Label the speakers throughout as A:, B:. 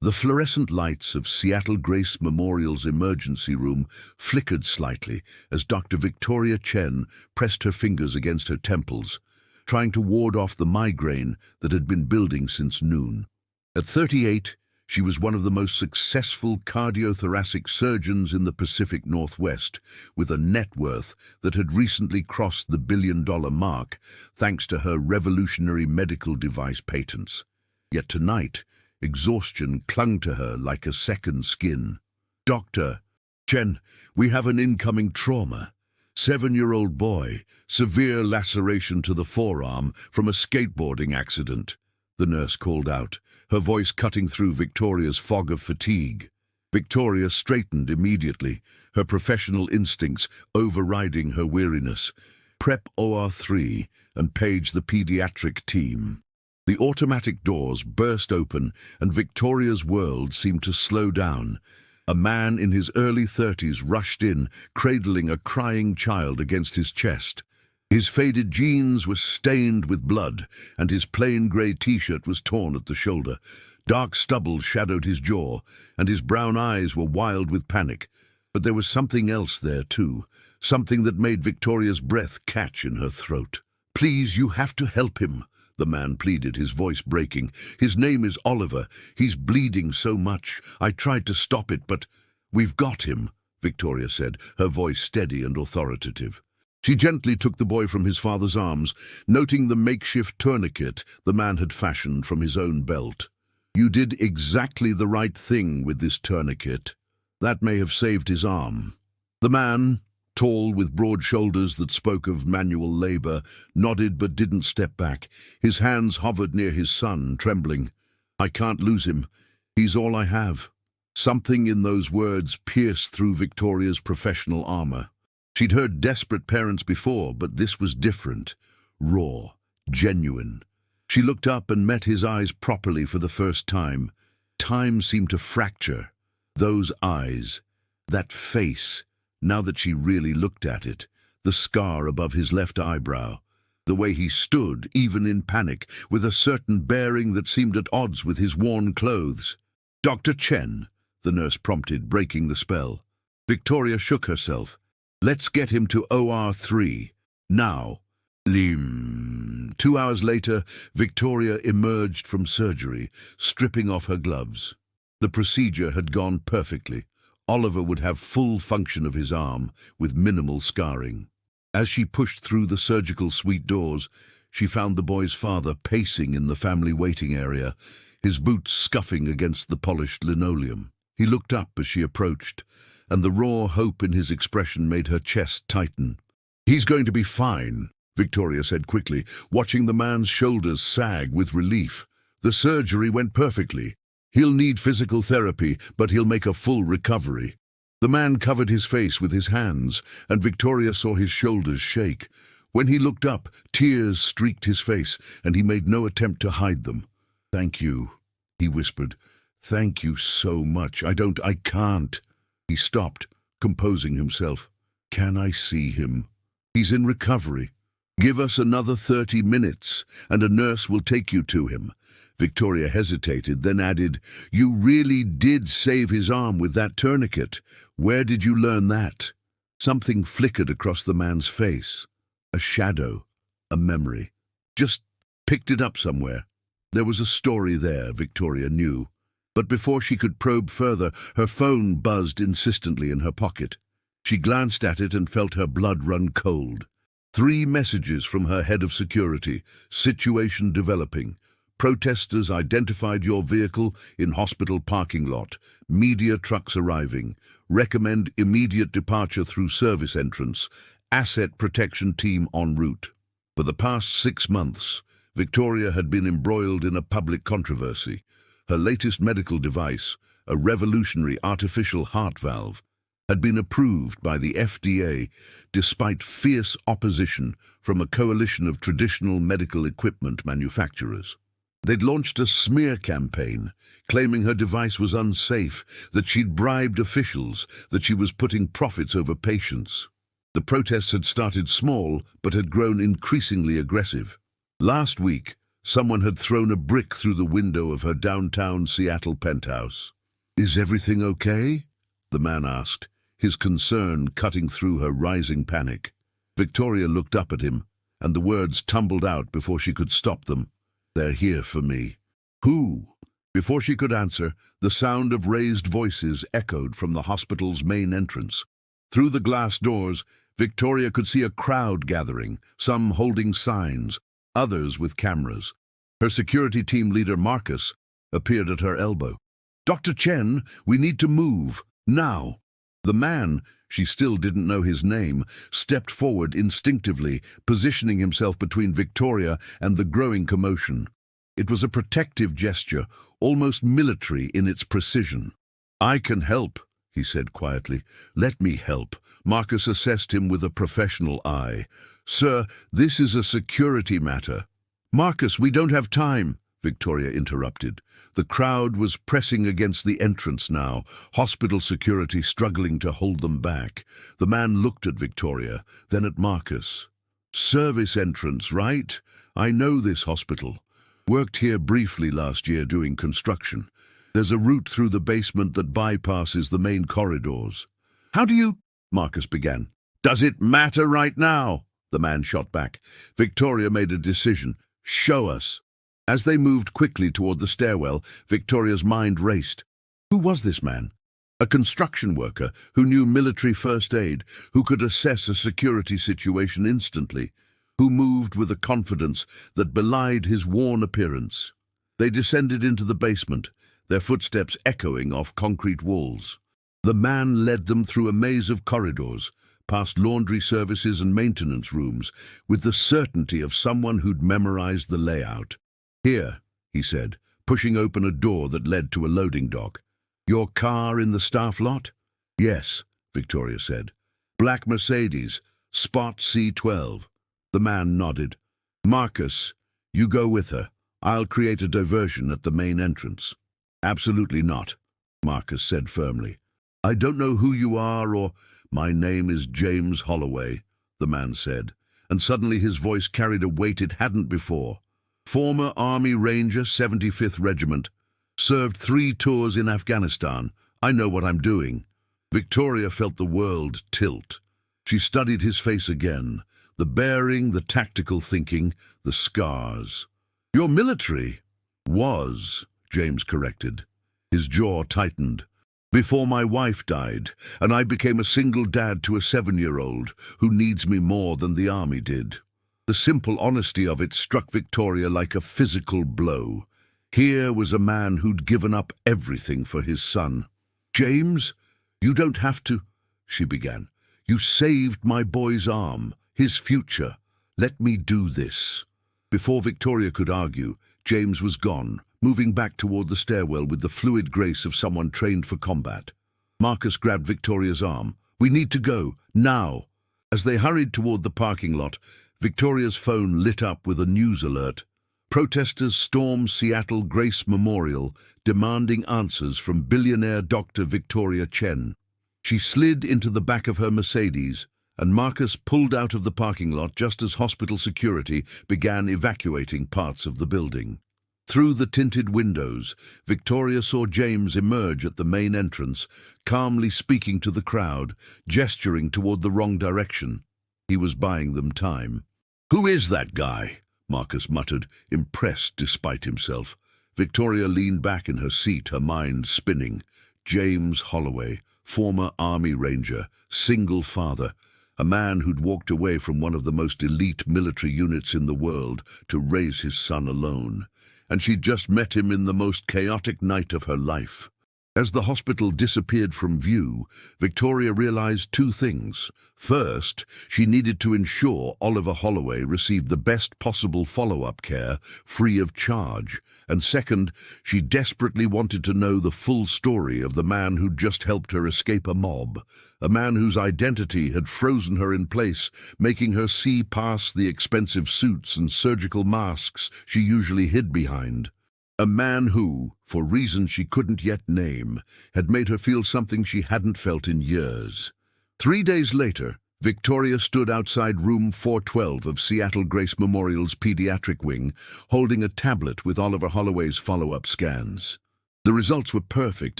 A: The fluorescent lights of Seattle Grace Memorial's emergency room flickered slightly as Dr. Victoria Chen pressed her fingers against her temples, trying to ward off the migraine that had been building since noon. At 38, she was one of the most successful cardiothoracic surgeons in the Pacific Northwest, with a net worth that had recently crossed the billion-dollar mark thanks to her revolutionary medical device patents. Yet tonight, exhaustion clung to her like a second skin. "Doctor Chen, we have an incoming trauma. 7-year-old boy, severe laceration to the forearm from a skateboarding accident," the nurse called out, her voice cutting through Victoria's fog of fatigue. Victoria straightened immediately, her professional instincts overriding her weariness. "Prep OR3 and page the pediatric team." The automatic doors burst open and Victoria's world seemed to slow down. A man in his early 30s rushed in, cradling a crying child against his chest. His faded jeans were stained with blood, and his plain grey t-shirt was torn at the shoulder. Dark stubble shadowed his jaw, and his brown eyes were wild with panic. But there was something else there too, something that made Victoria's breath catch in her throat. "Please, you have to help him," the man pleaded, his voice breaking. "His name is Oliver. He's bleeding so much. I tried to stop it, but—" "We've got him," Victoria said, her voice steady and authoritative. She gently took the boy from his father's arms, noting the makeshift tourniquet the man had fashioned from his own belt. "You did exactly the right thing with this tourniquet. That may have saved his arm." The man, tall with broad shoulders that spoke of manual labor, nodded but didn't step back. His hands hovered near his son, trembling. "I can't lose him. He's all I have." Something in those words pierced through Victoria's professional armor. She'd heard desperate parents before, but this was different. Raw, genuine. She looked up and met his eyes properly for the first time. Time seemed to fracture. Those eyes, that face, now that she really looked at it, the scar above his left eyebrow, the way he stood, even in panic, with a certain bearing that seemed at odds with his worn clothes. "Dr. Chen," the nurse prompted, breaking the spell. Victoria shook herself. "Let's get him to OR3. Now." 2 hours later, Victoria emerged from surgery, stripping off her gloves. The procedure had gone perfectly. Oliver would have full function of his arm, with minimal scarring. As she pushed through the surgical suite doors, she found the boy's father pacing in the family waiting area, his boots scuffing against the polished linoleum. He looked up as she approached, and the raw hope in his expression made her chest tighten. "He's going to be fine," Victoria said quickly, watching the man's shoulders sag with relief. "The surgery went perfectly. He'll need physical therapy, but he'll make a full recovery." The man covered his face with his hands, and Victoria saw his shoulders shake. When he looked up, tears streaked his face, and he made no attempt to hide them. "Thank you," he whispered. "Thank you so much. I can't." He stopped, composing himself. "Can I see him?" "He's in recovery. Give us another 30 minutes, and a nurse will take you to him." Victoria hesitated, then added, "You really did save his arm with that tourniquet. Where did you learn that?" Something flickered across the man's face. A shadow, a memory. Just picked it up somewhere. There was a story there, Victoria knew. But before she could probe further, her phone buzzed insistently in her pocket. She glanced at it and felt her blood run cold. 3 messages from her head of security. Situation developing. Protesters identified your vehicle in hospital parking lot. Media trucks arriving. Recommend immediate departure through service entrance. Asset protection team en route. For the past 6 months, Victoria had been embroiled in a public controversy. Her latest medical device, a revolutionary artificial heart valve, had been approved by the FDA despite fierce opposition from a coalition of traditional medical equipment manufacturers. They'd launched a smear campaign, claiming her device was unsafe, that she'd bribed officials, that she was putting profits over patients. The protests had started small, but had grown increasingly aggressive. Last week, Someone had thrown a brick through the window of her downtown Seattle penthouse. "Is everything okay?" the man asked, his concern cutting through her rising panic. Victoria looked up at him, and the words tumbled out before she could stop them. "They're here for me." "Who?" Before she could answer, the sound of raised voices echoed from the hospital's main entrance. Through the glass doors, Victoria could see a crowd gathering, some holding signs, others with cameras. Her security team leader, Marcus, appeared at her elbow. "Dr. Chen, we need to move, now." The man, she still didn't know his name, stepped forward instinctively, positioning himself between Victoria and the growing commotion. It was a protective gesture, almost military in its precision. "I can help," he said quietly. "Let me help." Marcus assessed him with a professional eye. "Sir, this is a security matter." "Marcus, we don't have time," Victoria interrupted. The crowd was pressing against the entrance now, hospital security struggling to hold them back. The man looked at Victoria, then at Marcus. "Service entrance, right? I know this hospital. Worked here briefly last year doing construction. There's a route through the basement that bypasses the main corridors." "How do you—" Marcus began. "Does it matter right now?" the man shot back. Victoria made a decision. "Show us." As they moved quickly toward the stairwell, Victoria's mind raced. Who was this man? A construction worker who knew military first aid, who could assess a security situation instantly, who moved with a confidence that belied his worn appearance. They descended into the basement, their footsteps echoing off concrete walls. The man led them through a maze of corridors, past laundry services and maintenance rooms, with the certainty of someone who'd memorized the layout. "Here," he said, pushing open a door that led to a loading dock. "Your car in the staff lot?" "Yes," Victoria said. "Black Mercedes, spot C12. The man nodded. "Marcus, you go with her. I'll create a diversion at the main entrance." "Absolutely not," Marcus said firmly. "I don't know who you are or—" "My name is James Holloway," the man said, and suddenly his voice carried a weight it hadn't before. "Former Army Ranger, 75th Regiment. Served 3 tours in Afghanistan. I know what I'm doing." Victoria felt the world tilt. She studied his face again. The bearing, the tactical thinking, the scars. "You're military." "Was," James corrected. His jaw tightened. "Before my wife died, and I became a single dad to a 7-year-old who needs me more than the army did." The simple honesty of it struck Victoria like a physical blow. Here was a man who'd given up everything for his son. "James, you don't have to," she began. "You saved my boy's arm, his future. Let me do this." Before Victoria could argue, James was gone, moving back toward the stairwell with the fluid grace of someone trained for combat. Marcus grabbed Victoria's arm. "We need to go, now." As they hurried toward the parking lot, Victoria's phone lit up with a news alert. Protesters storm Seattle Grace Memorial, demanding answers from billionaire Dr. Victoria Chen. She slid into the back of her Mercedes, and Marcus pulled out of the parking lot just as hospital security began evacuating parts of the building. Through the tinted windows, Victoria saw James emerge at the main entrance, calmly speaking to the crowd, gesturing toward the wrong direction. He was buying them time. "Who is that guy?" Marcus muttered, impressed despite himself. Victoria leaned back in her seat, her mind spinning. James Holloway, former Army Ranger, single father, a man who'd walked away from one of the most elite military units in the world to raise his son alone. And she'd just met him in the most chaotic night of her life. As the hospital disappeared from view, Victoria realized 2 things. First, she needed to ensure Oliver Holloway received the best possible follow-up care, free of charge. And second, she desperately wanted to know the full story of the man who'd just helped her escape a mob, a man whose identity had frozen her in place, making her see past the expensive suits and surgical masks she usually hid behind. A man who, for reasons she couldn't yet name, had made her feel something she hadn't felt in years. 3 days later, Victoria stood outside room 412 of Seattle Grace Memorial's pediatric wing, holding a tablet with Oliver Holloway's follow-up scans. The results were perfect,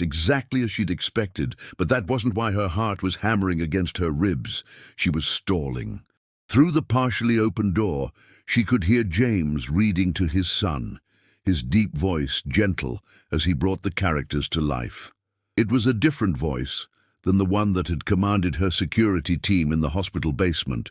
A: exactly as she'd expected, but that wasn't why her heart was hammering against her ribs. She was stalling. Through the partially open door, she could hear James reading to his son, his deep voice gentle as he brought the characters to life. It was a different voice than the one that had commanded her security team in the hospital basement,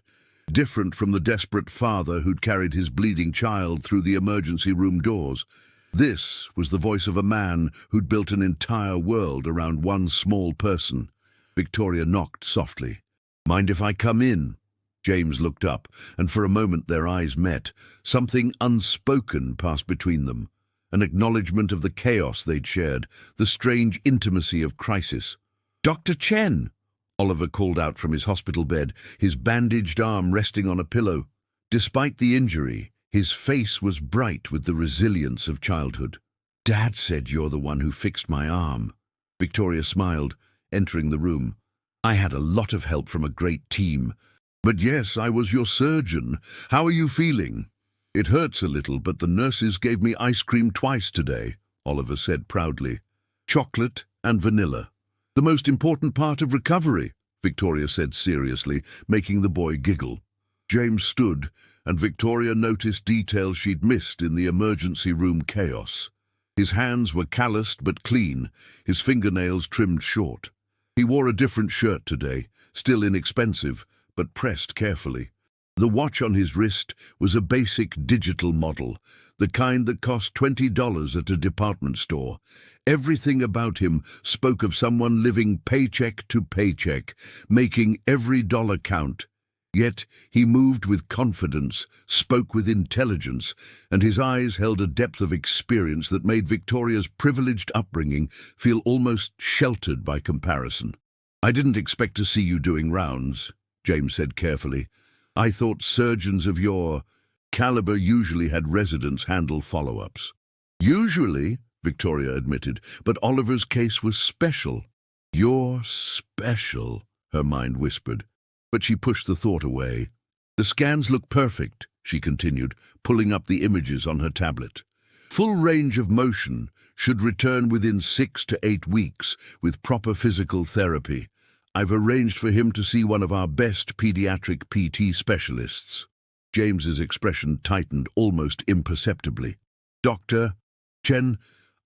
A: different from the desperate father who'd carried his bleeding child through the emergency room doors. This was the voice of a man who'd built an entire world around one small person. Victoria knocked softly. "Mind if I come in?" James looked up, and for a moment their eyes met. Something unspoken passed between them, an acknowledgement of the chaos they'd shared, the strange intimacy of crisis. "Dr. Chen!" Oliver called out from his hospital bed, his bandaged arm resting on a pillow. Despite the injury, his face was bright with the resilience of childhood. "Dad said you're the one who fixed my arm." Victoria smiled, entering the room. "I had a lot of help from a great team. But yes, I was your surgeon. How are you feeling?" "It hurts a little, but the nurses gave me ice cream twice today," Oliver said proudly. "Chocolate and vanilla. The most important part of recovery," Victoria said seriously, making the boy giggle. James stood, and Victoria noticed details she'd missed in the emergency room chaos. His hands were calloused but clean, his fingernails trimmed short. He wore a different shirt today, still inexpensive, but pressed carefully. The watch on his wrist was a basic digital model, the kind that cost $20 at a department store. Everything about him spoke of someone living paycheck to paycheck, making every dollar count. Yet he moved with confidence, spoke with intelligence, and his eyes held a depth of experience that made Victoria's privileged upbringing feel almost sheltered by comparison. "I didn't expect to see you doing rounds," James said carefully. "I thought surgeons of your caliber usually had residents handle follow-ups." "Usually," Victoria admitted, "but Oliver's case was special." "You're special," her mind whispered, but she pushed the thought away. "The scans look perfect," she continued, pulling up the images on her tablet. "Full range of motion, should return within 6 to 8 weeks with proper physical therapy. I've arranged for him to see one of our best pediatric PT specialists." James's expression tightened almost imperceptibly. "Dr. Chen,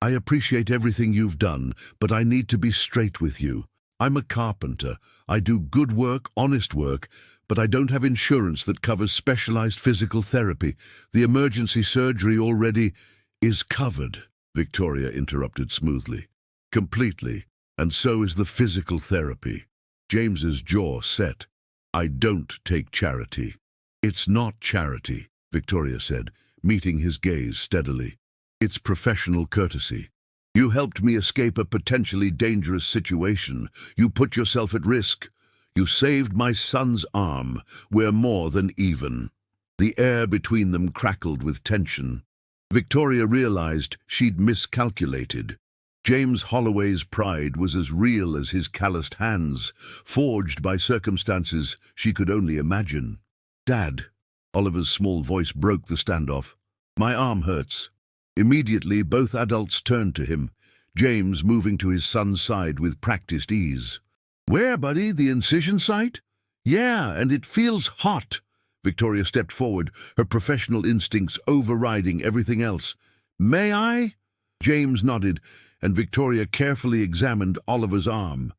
A: I appreciate everything you've done, but I need to be straight with you. I'm a carpenter. I do good work, honest work, but I don't have insurance that covers specialized physical therapy. The emergency surgery already is covered," Victoria interrupted smoothly. "Completely, and so is the physical therapy." James's jaw set. "I don't take charity." "It's not charity," Victoria said, meeting his gaze steadily. "It's professional courtesy. You helped me escape a potentially dangerous situation. You put yourself at risk. You saved my son's arm. We're more than even." The air between them crackled with tension. Victoria realized she'd miscalculated. James Holloway's pride was as real as his calloused hands, forged by circumstances she could only imagine. "Dad," Oliver's small voice broke the standoff. "My arm hurts." Immediately, both adults turned to him, James moving to his son's side with practiced ease. "Where, buddy? The incision site?" "Yeah, and it feels hot." Victoria stepped forward, her professional instincts overriding everything else. "May I?" James nodded, and Victoria carefully examined Oliver's arm.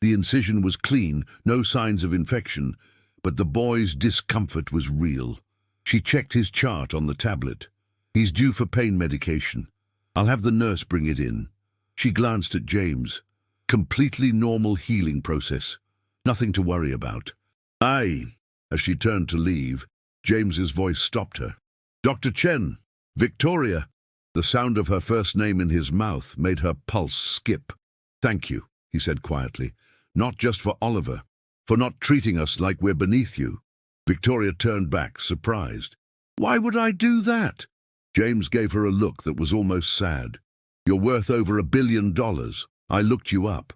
A: The incision was clean, no signs of infection, but the boy's discomfort was real. She checked his chart on the tablet. "He's due for pain medication. I'll have the nurse bring it in." She glanced at James. Completely normal healing process. Nothing to worry about. "Aye." As she turned to leave, James's voice stopped her. "Dr. Chen, Victoria." The sound of her first name in his mouth made her pulse skip. "Thank you," he said quietly. "Not just for Oliver, for not treating us like we're beneath you." Victoria turned back, surprised. "Why would I do that?" James gave her a look that was almost sad. "You're worth over $1 billion. I looked you up."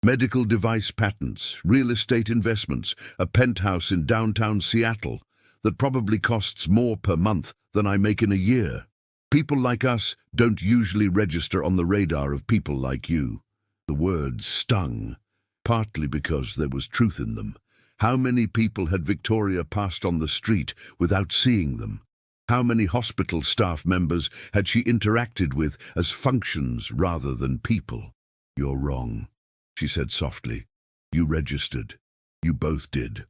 A: Medical device patents, real estate investments, a penthouse in downtown Seattle that probably costs more per month than I make in a year. People like us don't usually register on the radar of people like you. The words stung, partly because there was truth in them. How many people had Victoria passed on the street without seeing them? How many hospital staff members had she interacted with as functions rather than people? "You're wrong," she said softly. "You registered. You both did."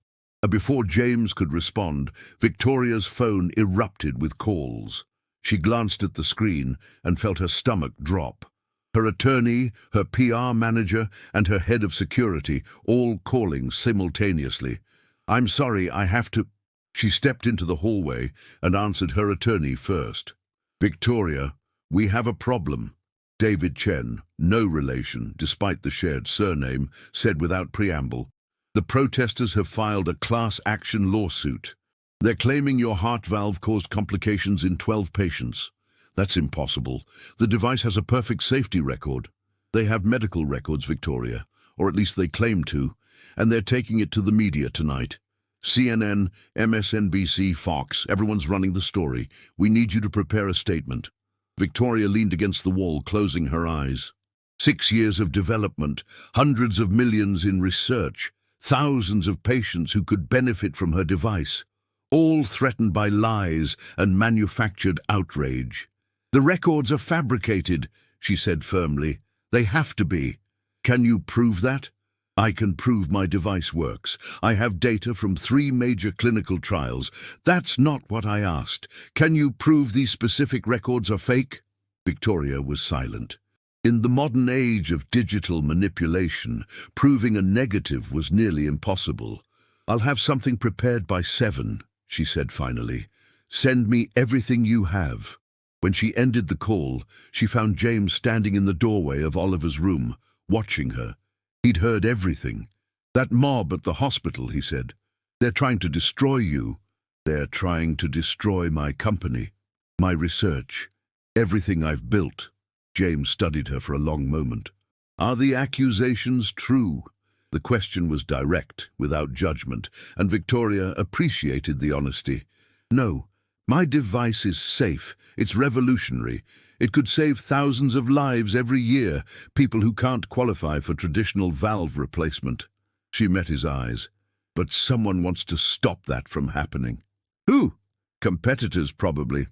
A: Before James could respond, Victoria's phone erupted with calls. She glanced at the screen and felt her stomach drop. Her attorney, her PR manager, and her head of security all calling simultaneously. "I'm sorry, I have to—" She stepped into the hallway and answered her attorney first. "Victoria, we have a problem." David Chen, no relation, despite the shared surname, said without preamble. "The protesters have filed a class action lawsuit. They're claiming your heart valve caused complications in 12 patients. That's impossible. The device has a perfect safety record. They have medical records, Victoria, or at least they claim to, and they're taking it to the media tonight. CNN, MSNBC, Fox, everyone's running the story. We need you to prepare a statement." Victoria leaned against the wall, closing her eyes. 6 years of development, hundreds of millions in research, thousands of patients who could benefit from her device, all threatened by lies and manufactured outrage. "The records are fabricated," she said firmly. "They have to be. Can you prove that?" "I can prove my device works. I have data from 3 major clinical trials." "That's not what I asked. Can you prove these specific records are fake?" Victoria was silent. In the modern age of digital manipulation, proving a negative was nearly impossible. "I'll have something prepared by 7, she said finally. "Send me everything you have." When she ended the call, she found James standing in the doorway of Oliver's room, watching her. He'd heard everything. "That mob at the hospital," he said. "They're trying to destroy you. They're trying to destroy my company, my research, everything I've built." James studied her for a long moment. "Are the accusations true?" The question was direct, without judgment, and Victoria appreciated the honesty. "No, my device is safe. It's revolutionary. It could save thousands of lives every year, people who can't qualify for traditional valve replacement." She met his eyes. "But someone wants to stop that from happening." "Who?" "Competitors, probably.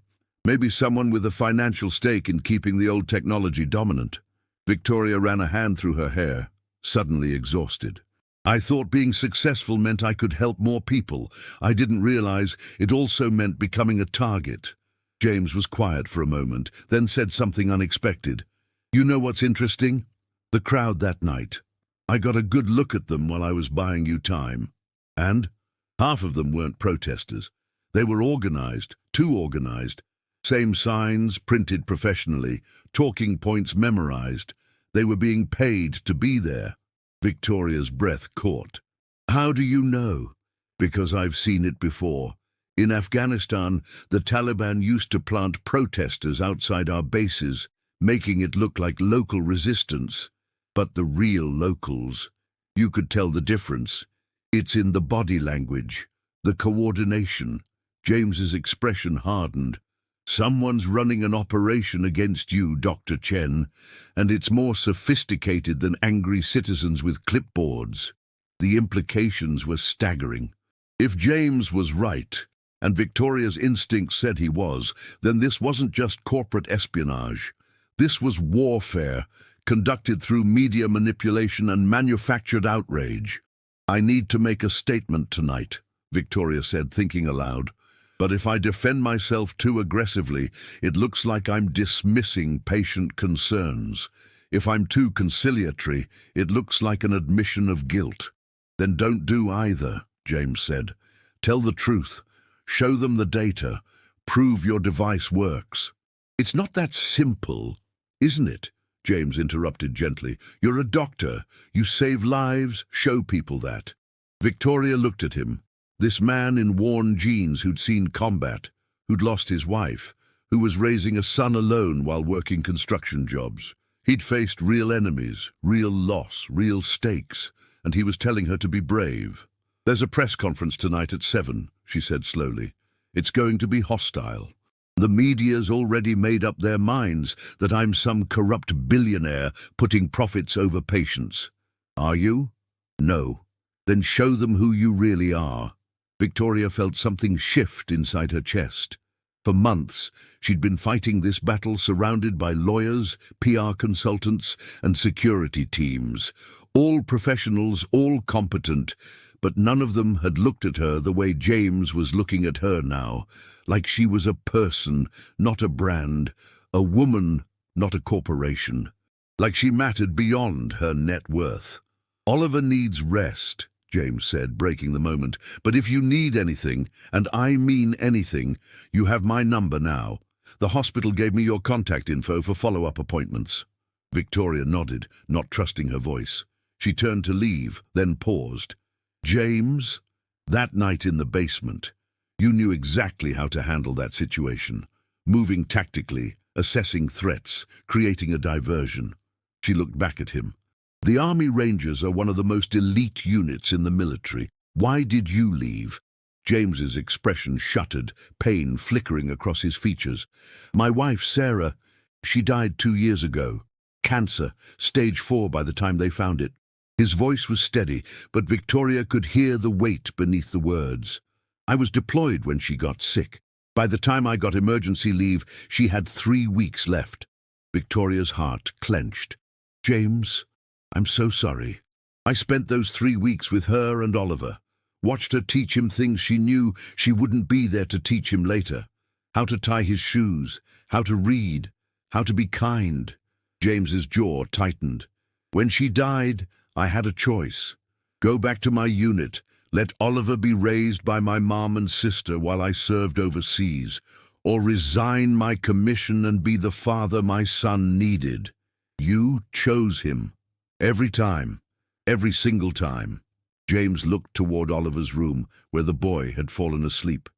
A: Maybe someone with a financial stake in keeping the old technology dominant." Victoria ran a hand through her hair, suddenly exhausted. "I thought being successful meant I could help more people. I didn't realize it also meant becoming a target." James was quiet for a moment, then said something unexpected. "You know what's interesting? The crowd that night. I got a good look at them while I was buying you time. And half of them weren't protesters. They were organized, too organized. Same signs, printed professionally, talking points memorized. They were being paid to be there." Victoria's breath caught. "How do you know?" "Because I've seen it before. In Afghanistan, the Taliban used to plant protesters outside our bases, making it look like local resistance. But the real locals, you could tell the difference. It's in the body language, the coordination." James's expression hardened. "Someone's running an operation against you, Dr. Chen, and it's more sophisticated than angry citizens with clipboards." The implications were staggering. If James was right, and Victoria's instinct said he was, then this wasn't just corporate espionage. This was warfare, conducted through media manipulation and manufactured outrage. "I need to make a statement tonight," Victoria said, thinking aloud. "But if I defend myself too aggressively, it looks like I'm dismissing patient concerns. If I'm too conciliatory, it looks like an admission of guilt." "Then don't do either," James said. "Tell the truth. Show them the data. Prove your device works." "It's not that simple, isn't it?" James interrupted gently. "You're a doctor. You save lives, show people that." Victoria looked at him. This man in worn jeans who'd seen combat, who'd lost his wife, who was raising a son alone while working construction jobs. He'd faced real enemies, real loss, real stakes, and he was telling her to be brave. "There's a press conference tonight at 7, she said slowly. "It's going to be hostile. The media's already made up their minds that I'm some corrupt billionaire putting profits over patients. Are you? No. Then show them who you really are." Victoria felt something shift inside her chest. For months, she'd been fighting this battle surrounded by lawyers, PR consultants, and security teams. All professionals, all competent, but none of them had looked at her the way James was looking at her now, like she was a person, not a brand, a woman, not a corporation, like she mattered beyond her net worth. "Oliver needs rest," James said, breaking the moment. "But if you need anything, and I mean anything, you have my number now. The hospital gave me your contact info for follow-up appointments." Victoria nodded, not trusting her voice. She turned to leave, then paused. "James, that night in the basement, you knew exactly how to handle that situation, moving tactically, assessing threats, creating a diversion." She looked back at him. "The Army Rangers are one of the most elite units in the military. Why did you leave?" James's expression shuttered, pain flickering across his features. "My wife, Sarah, she died 2 years ago. Cancer, stage 4 by the time they found it." His voice was steady, but Victoria could hear the weight beneath the words. "I was deployed when she got sick. By the time I got emergency leave, she had 3 weeks left." Victoria's heart clenched. "James, I'm so sorry. I spent those 3 weeks with her and Oliver. Watched her teach him things she knew she wouldn't be there to teach him later. How to tie his shoes, how to read, how to be kind." James's jaw tightened. "When she died, I had a choice. Go back to my unit, let Oliver be raised by my mom and sister while I served overseas, or resign my commission and be the father my son needed. You chose him. Every time. Every single time." James looked toward Oliver's room, where the boy had fallen asleep.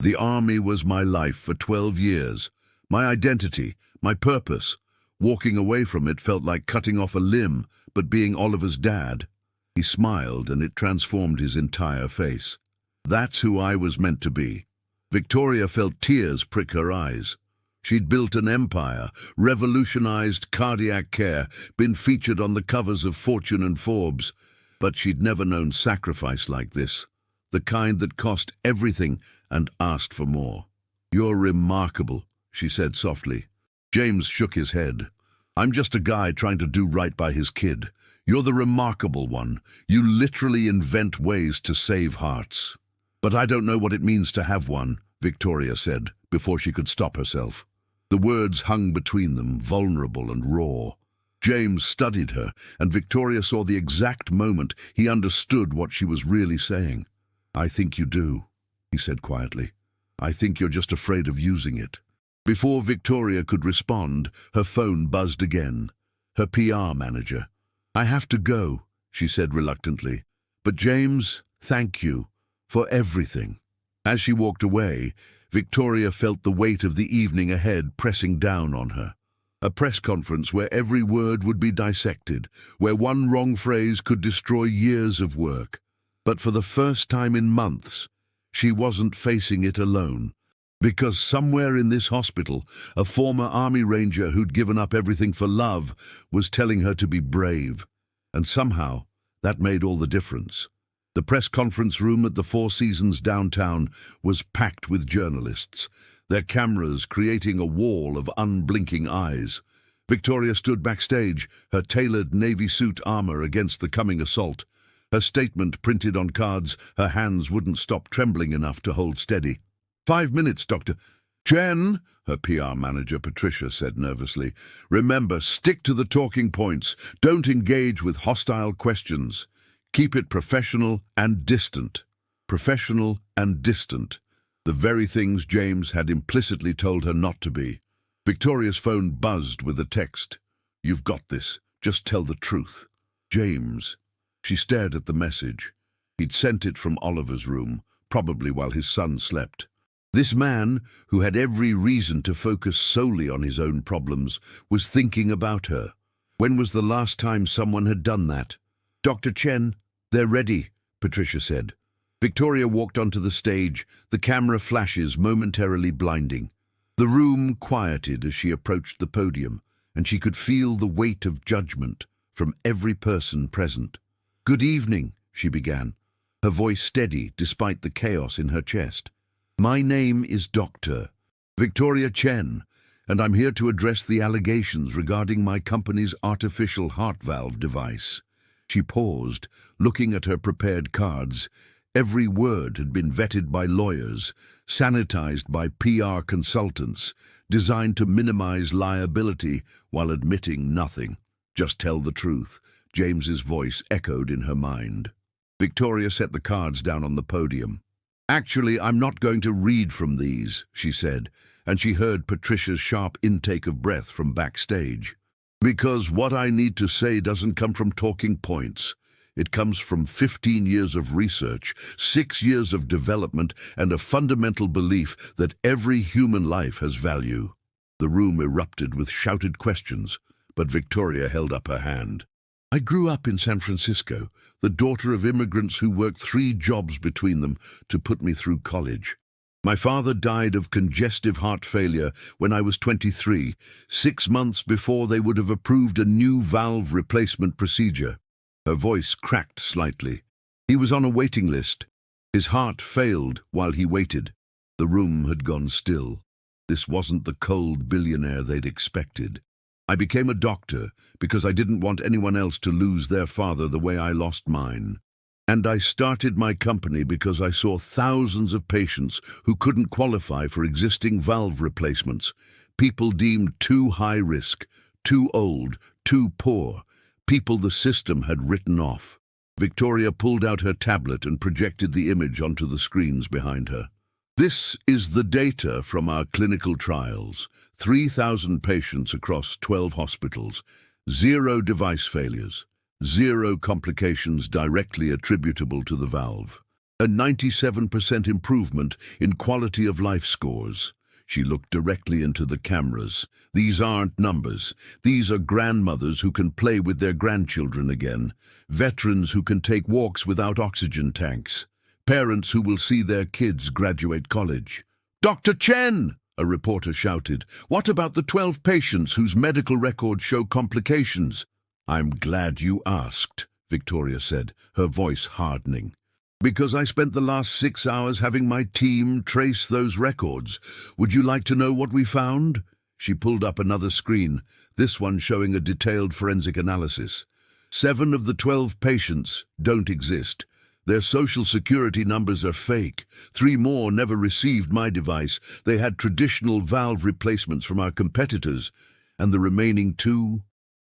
A: "The Army was my life for 12 years. My identity, my purpose. Walking away from it felt like cutting off a limb, but being Oliver's dad." He smiled, and it transformed his entire face. "That's who I was meant to be." Victoria felt tears prick her eyes. She'd built an empire, revolutionized cardiac care, been featured on the covers of Fortune and Forbes, but she'd never known sacrifice like this, the kind that cost everything and asked for more. "You're remarkable," she said softly. James shook his head. "I'm just a guy trying to do right by his kid. You're the remarkable one. You literally invent ways to save hearts." "But I don't know what it means to have one," Victoria said, before she could stop herself. The words hung between them, vulnerable and raw. James studied her, and Victoria saw the exact moment he understood what she was really saying. "I think you do," he said quietly. "I think you're just afraid of using it." Before Victoria could respond, her phone buzzed again. Her PR manager. "I have to go," she said reluctantly. "But James, thank you for everything." As she walked away, Victoria felt the weight of the evening ahead pressing down on her. A press conference where every word would be dissected, where one wrong phrase could destroy years of work. But for the first time in months, she wasn't facing it alone. Because somewhere in this hospital, a former Army Ranger who'd given up everything for love was telling her to be brave. And somehow, that made all the difference. The press conference room at the Four Seasons downtown was packed with journalists, their cameras creating a wall of unblinking eyes. Victoria stood backstage, her tailored navy suit armor against the coming assault. Her statement printed on cards, her hands wouldn't stop trembling enough to hold steady. 5 minutes, Doctor. "Jen," her PR manager Patricia said nervously, "remember, stick to the talking points. Don't engage with hostile questions. Keep it professional and distant." Professional and distant. The very things James had implicitly told her not to be. Victoria's phone buzzed with a text. "You've got this. Just tell the truth." James. She stared at the message. He'd sent it from Oliver's room, probably while his son slept. This man, who had every reason to focus solely on his own problems, was thinking about her. When was the last time someone had done that? Dr. Chen, they're ready, Patricia said. Victoria walked onto the stage, the camera flashes momentarily blinding. The room quieted as she approached the podium, and she could feel the weight of judgment from every person present. "Good evening," she began, her voice steady despite the chaos in her chest. "My name is Dr. Victoria Chen, and I'm here to address the allegations regarding my company's artificial heart valve device." She paused, looking at her prepared cards. Every word had been vetted by lawyers, sanitized by PR consultants, designed to minimize liability while admitting nothing. "Just tell the truth," James's voice echoed in her mind. Victoria set the cards down on the podium. "Actually, I'm not going to read from these," she said, and she heard Patricia's sharp intake of breath from backstage. "Because what I need to say doesn't come from talking points. It comes from 15 years of research, 6 years of development, and a fundamental belief that every human life has value." The room erupted with shouted questions, but Victoria held up her hand. "I grew up in San Francisco, the daughter of immigrants who worked 3 jobs between them to put me through college. My father died of congestive heart failure when I was 23, 6 months before they would have approved a new valve replacement procedure." Her voice cracked slightly. "He was on a waiting list. His heart failed while he waited." The room had gone still. This wasn't the cold billionaire they'd expected. "I became a doctor because I didn't want anyone else to lose their father the way I lost mine. And I started my company because I saw thousands of patients who couldn't qualify for existing valve replacements. People deemed too high risk, too old, too poor. People the system had written off." Victoria pulled out her tablet and projected the image onto the screens behind her. "This is the data from our clinical trials. 3,000 patients across 12 hospitals. 0 device failures. 0 complications directly attributable to the valve. A 97% improvement in quality of life scores." She looked directly into the cameras. "These aren't numbers. These are grandmothers who can play with their grandchildren again. Veterans who can take walks without oxygen tanks. Parents who will see their kids graduate college." "Dr. Chen!" a reporter shouted. "What about the 12 patients whose medical records show complications?" "I'm glad you asked," Victoria said, her voice hardening. "Because I spent the last 6 hours having my team trace those records. Would you like to know what we found?" She pulled up another screen, this one showing a detailed forensic analysis. 7 of the 12 patients don't exist. Their social security numbers are fake. 3 more never received my device. They had traditional valve replacements from our competitors. And the remaining 2?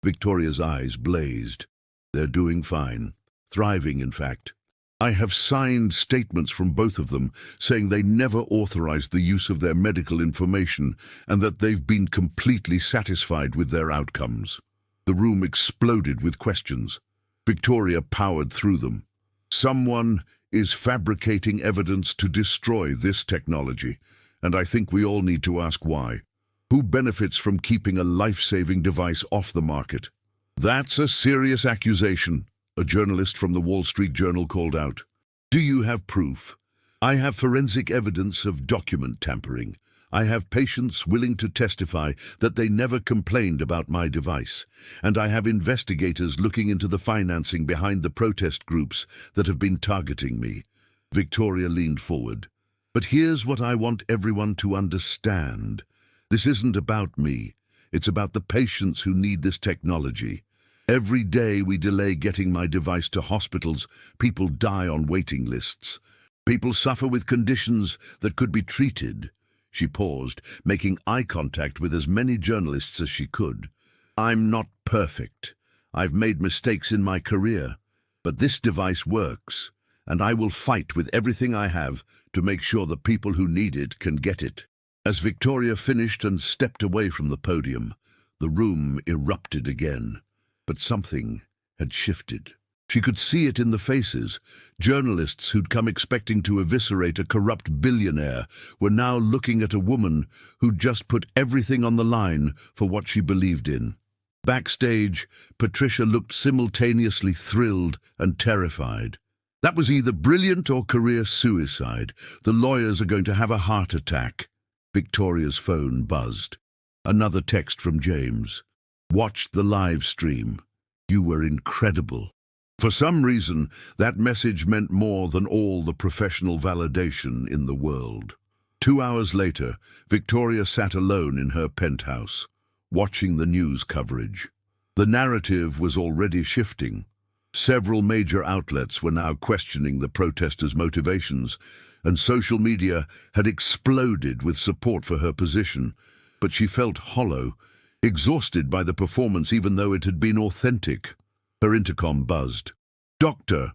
A: Victoria's eyes blazed. "They're doing fine. Thriving, in fact. I have signed statements from both of them saying they never authorized the use of their medical information and that they've been completely satisfied with their outcomes." The room exploded with questions. Victoria powered through them. "Someone is fabricating evidence to destroy this technology, and I think we all need to ask why. Who benefits from keeping a life-saving device off the market?" "That's a serious accusation," a journalist from the Wall Street Journal called out. "Do you have proof?" "I have forensic evidence of document tampering. I have patients willing to testify that they never complained about my device. And I have investigators looking into the financing behind the protest groups that have been targeting me." Victoria leaned forward. "But here's what I want everyone to understand. This isn't about me. It's about the patients who need this technology. Every day we delay getting my device to hospitals, people die on waiting lists. People suffer with conditions that could be treated." She paused, making eye contact with as many journalists as she could. "I'm not perfect. I've made mistakes in my career. But this device works, and I will fight with everything I have to make sure the people who need it can get it." As Victoria finished and stepped away from the podium, the room erupted again. But something had shifted. She could see it in the faces. Journalists who'd come expecting to eviscerate a corrupt billionaire were now looking at a woman who'd just put everything on the line for what she believed in. Backstage, Patricia looked simultaneously thrilled and terrified. That was either brilliant or career suicide. The lawyers are going to have a heart attack. Victoria's phone buzzed. Another text from James. Watched the live stream. You were incredible. For some reason, that message meant more than all the professional validation in the world. 2 hours later, Victoria sat alone in her penthouse, watching the news coverage. The narrative was already shifting. Several major outlets were now questioning the protesters' motivations, and social media had exploded with support for her position. But she felt hollow, exhausted by the performance even though it had been authentic. Her intercom buzzed. "Dr.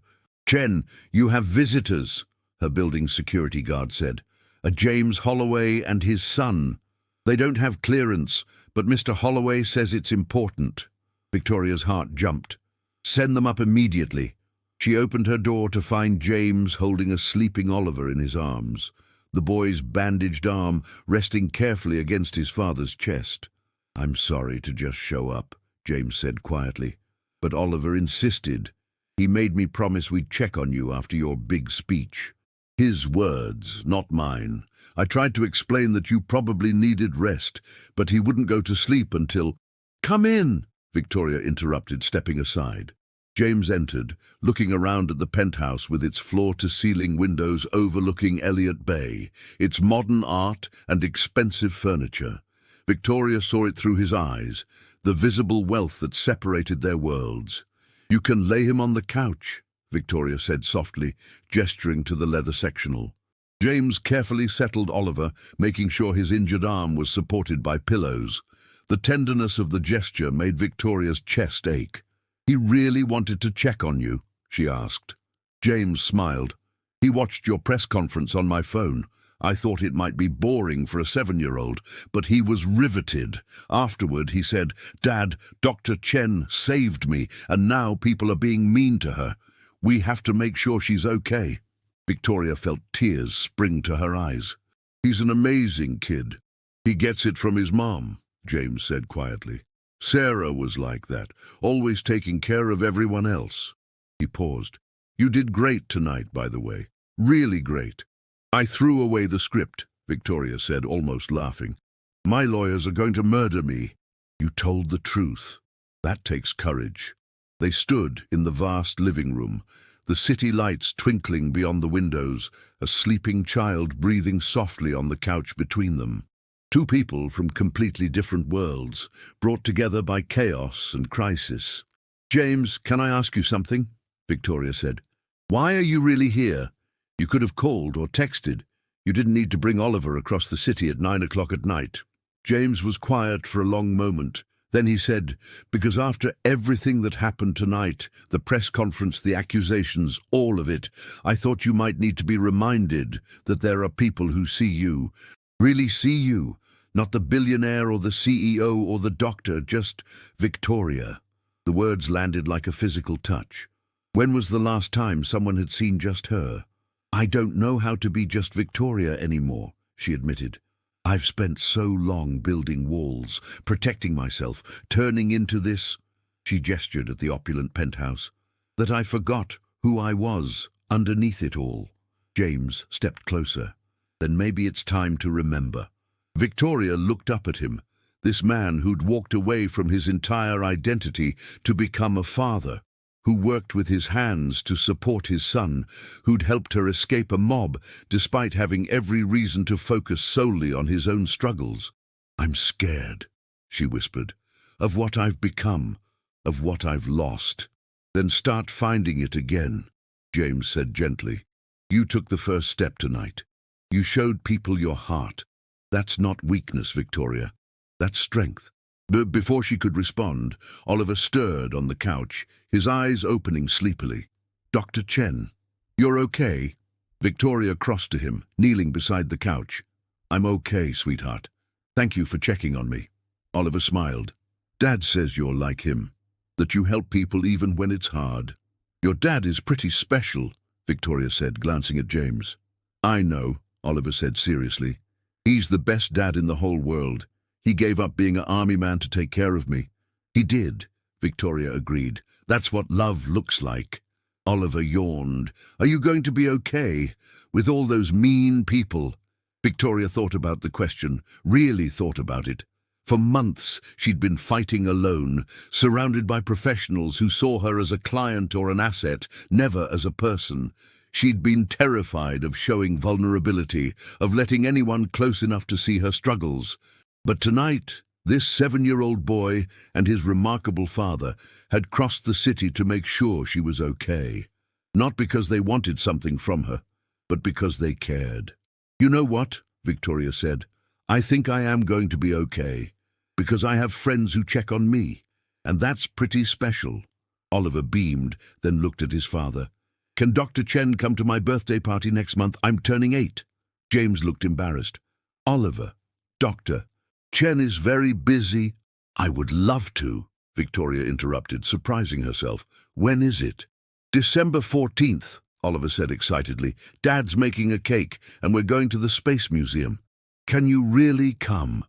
A: Chen, you have visitors," her building security guard said. "A James Holloway and his son. They don't have clearance, but Mr. Holloway says it's important." Victoria's heart jumped. "Send them up immediately." She opened her door to find James holding a sleeping Oliver in his arms, the boy's bandaged arm resting carefully against his father's chest. "I'm sorry to just show up," James said quietly. "But Oliver insisted. He made me promise we'd check on you after your big speech." His words, not mine. I tried to explain that you probably needed rest, but he wouldn't go to sleep until— "Come in," Victoria interrupted, stepping aside. James entered, looking around at the penthouse with its floor-to-ceiling windows overlooking Elliott Bay, its modern art and expensive furniture. Victoria saw it through his eyes, the visible wealth that separated their worlds. "You can lay him on the couch," Victoria said softly, gesturing to the leather sectional. James carefully settled Oliver, making sure his injured arm was supported by pillows. The tenderness of the gesture made Victoria's chest ache. "He really wanted to check on you?" she asked. James smiled. "He watched your press conference on my phone. I thought it might be boring for a 7-year-old, but he was riveted. Afterward, he said, 'Dad, Dr. Chen saved me, and now people are being mean to her. We have to make sure she's okay.'" Victoria felt tears spring to her eyes. "He's an amazing kid. He gets it from his mom," James said quietly. "Sarah was like that, always taking care of everyone else." He paused. "You did great tonight, by the way. Really great." "I threw away the script," Victoria said, almost laughing. "My lawyers are going to murder me." "You told the truth. That takes courage." They stood in the vast living room, the city lights twinkling beyond the windows, a sleeping child breathing softly on the couch between them. Two people from completely different worlds, brought together by chaos and crisis. "James, can I ask you something?" Victoria said. "Why are you really here? You could have called or texted. You didn't need to bring Oliver across the city at 9 o'clock at night." James was quiet for a long moment. Then he said, "Because after everything that happened tonight, the press conference, the accusations, all of it, I thought you might need to be reminded that there are people who see you, really see you, not the billionaire or the CEO or the doctor, just Victoria." The words landed like a physical touch. When was the last time someone had seen just her? "I don't know how to be just Victoria anymore," she admitted. "I've spent so long building walls, protecting myself, turning into this—" she gestured at the opulent penthouse— "that I forgot who I was underneath it all." James stepped closer. "Then maybe it's time to remember." Victoria looked up at him, this man who'd walked away from his entire identity to become a father, who worked with his hands to support his son, who'd helped her escape a mob despite having every reason to focus solely on his own struggles. "I'm scared," she whispered, "of what I've become, of what I've lost." "Then start finding it again," James said gently. "You took the first step tonight. You showed people your heart. That's not weakness, Victoria. That's strength." Before she could respond, Oliver stirred on the couch, his eyes opening sleepily. "Dr. Chen, you're okay?" Victoria crossed to him, kneeling beside the couch. "I'm okay, sweetheart. Thank you for checking on me." Oliver smiled. "Dad says you're like him, that you help people even when it's hard." "Your dad is pretty special," Victoria said, glancing at James. "I know," Oliver said seriously. "He's the best dad in the whole world. He gave up being an army man to take care of me. He did, Victoria agreed. That's what love looks like. Oliver yawned. Are you going to be okay with all those mean people? Victoria thought about the question, really thought about it. For months she'd been fighting alone, surrounded by professionals who saw her as a client or an asset, never as a person. She'd been terrified of showing vulnerability, of letting anyone close enough to see her struggles. But tonight, this 7-year-old boy and his remarkable father had crossed the city to make sure she was okay. Not because they wanted something from her, but because they cared. You know what, Victoria said, I think I am going to be okay, because I have friends who check on me, and that's pretty special. Oliver beamed, then looked at his father. Can Dr. Chen come to my birthday party next month? I'm turning 8. James looked embarrassed. Oliver, Doctor, Chen is very busy. I would love to, Victoria interrupted, surprising herself. When is it? December 14th, Oliver said excitedly. Dad's making a cake, and we're going to the Space Museum. Can you really come?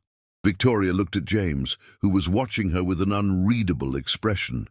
A: Victoria looked at James, who was watching her with an unreadable expression.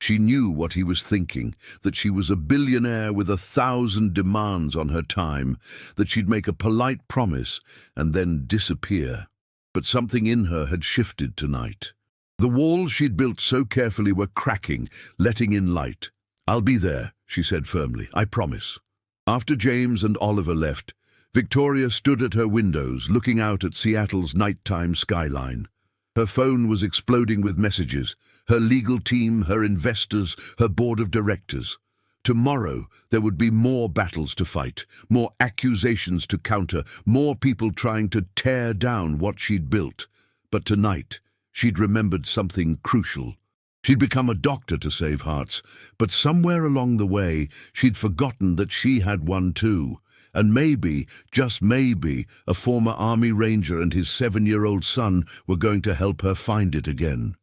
A: She knew what he was thinking, that she was a billionaire with 1,000 demands on her time, that she'd make a polite promise and then disappear. But something in her had shifted tonight. The walls she'd built so carefully were cracking, letting in light. I'll be there, she said firmly, I promise. After James and Oliver left, Victoria stood at her windows, looking out at Seattle's nighttime skyline. Her phone was exploding with messages. Her legal team, her investors, her board of directors. Tomorrow there would be more battles to fight, more accusations to counter, more people trying to tear down what she'd built. But tonight, she'd remembered something crucial. She'd become a doctor to save hearts, but somewhere along the way, she'd forgotten that she had one too. And maybe, just maybe, a former Army Ranger and his 7-year-old son were going to help her find it again.